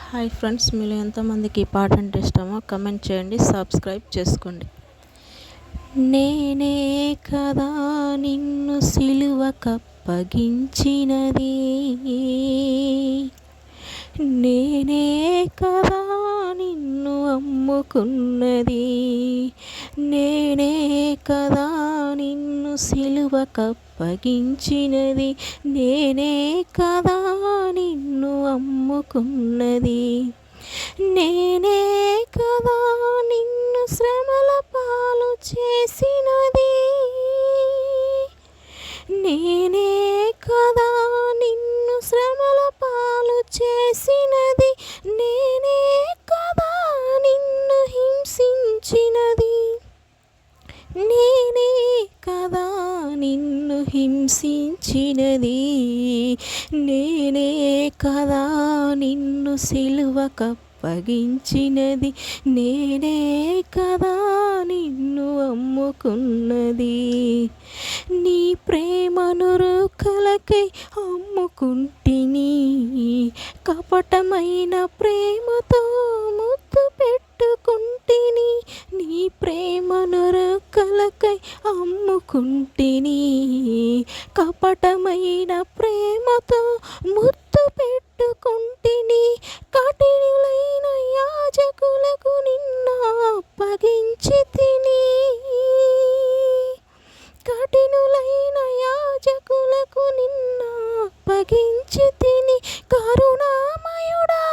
Hi friends, మీలో ఎంతమందికి ఈ పాట అంటే ఇష్టమో కమెంట్ చేయండి, సబ్స్క్రైబ్ చేసుకోండి. నేనే కదా నిన్ను సిలువకప్పగించినది, నేనే కదా నిన్ను అమ్ముకున్నది, నేనే కదా నిన్ను సిలువకప్పగించినది, నేనే కదా నిన్ను అమ్ముకున్నది, నేనే కదా నిన్ను శ్రమల పాలు చేసినది, నేనే కదా నిన్ను శ్రమల పాలు చేసినది, నేనే కదా నిన్ను హింసించినది, నేనే కదా నిన్ను హింసించినది, నేనే కదా నిన్ను సిలువకప్పగించినది, నేనే కదా నిన్ను అమ్ముకున్నది, నీ ప్రేమను రుకలకై అమ్ముకుంటిని, కపటమైన ప్రేమతో ముద్దు పెట్టుకుంటిని, నీ ప్రేమను రుకలకై అమ్ముకుంటిని, కపటమైన ప్రేమతో ముద్దు పెట్టుకుంటిని, కఠినులైన యాజకులకు నిన్ను అప్పగించి తిని, కఠినులైన యాజకులకు నిన్ను అప్పగించి తిని, కరుణామయుడా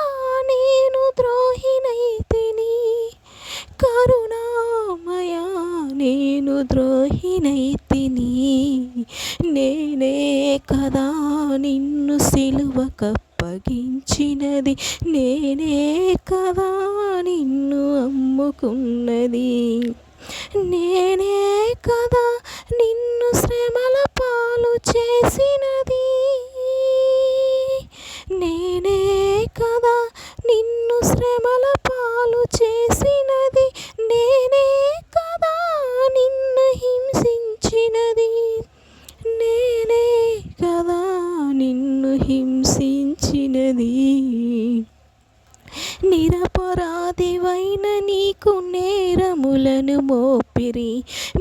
నేను ద్రోహినైతిని, కరుణామయా నేను ద్రోహినైతిని, నేనే కదా నిన్ను సిలువకప్పగించినది, నేనే కదా నిన్ను అమ్ముకున్నది, నేనే కదా నిన్ను శ్రమల పాలు చేసినది, నేనే కదా నిన్ను శ్రమల పాలు చేసినది, నేనే కదా నిన్ను హింసించినది, నేనే కదా నిన్ను హింసించినది, నిరపరాధివైన నీకు నేరములను మోపిరి,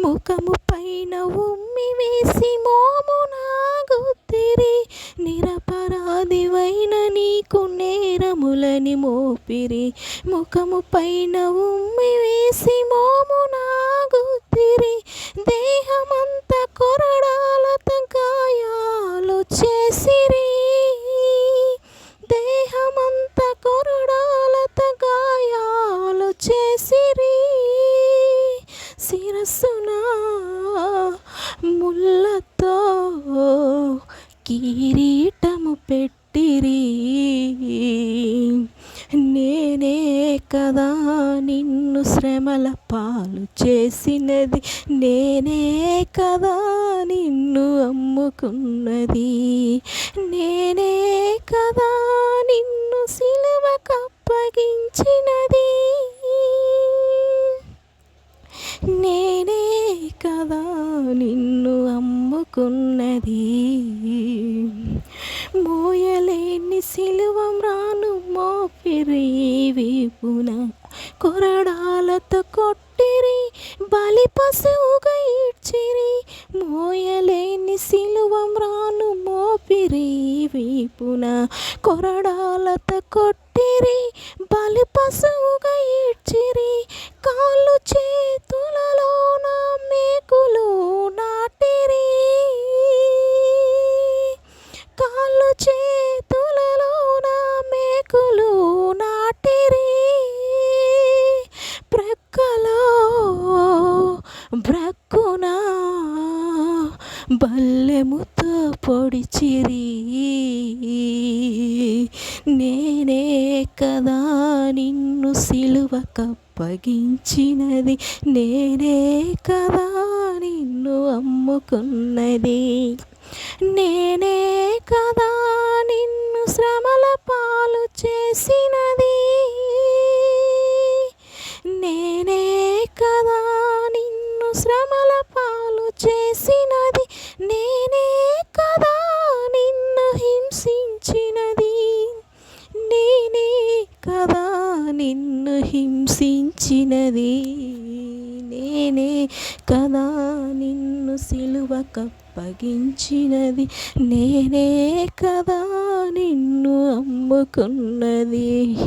ముఖము పైన ఉమ్మి వేసి మోమున గుద్దిరి, నిరపరాధివైన నీకు నేరములని మోపిరి, ముఖము పైన ఉమ్మి వేసి మోమున గుద్దిరి, దేహమంత కొరడాలతో గాయాలు చేసిరి, దేహమంత కొరడాలతో గాయాలు చేసిరి, శిరస్సున ముళ్ళతో కిరీటము పెట్టిరి, నేనే కదా నిన్ను శ్రమల పాలు చేసినది, నేనే కదా నిన్ను అమ్ముకున్నది, నేనే కదా నిన్ను సిలువకప్పగించినది, నేనే కదా నిన్ను అమ్ముకున్నది, మోయలేని సిలువమ్రాను మోపిరి వీపున, కొరడాలతో కొట్టిరి బలి పశువుగా ఈడ్చిరి, మోయలేని సిలువమ్రాను మోపిరి వీపున, కొరడాలతో కొట్టిరి బలి పశువుగా ఈడ్చిరి, కాళ్ళు చేతులలోన మేకులు నాటిరి, కాళ్ళు చేతులలోన మేకులు నాటిరి, ప్రక్కలో బ్రక్కున బల్లెముతో పొడిచిరి, నేనే కదా నిన్ను సిలువకప్పగించినది, నేనే కదా నిన్ను అమ్ముకున్నది, నేనే కదా నిన్ను శ్రమల పాలు చేసినది, నేనే కదా నిన్ను శ్రమల పాలు చేసినది, నేనే కదా నిన్ను హింసించినది, నేనే ప్రేమించినది, నేనే కదా నిన్ను సిలువకప్పగించినది, నేనే కదా నిన్ను అమ్ముకున్నది.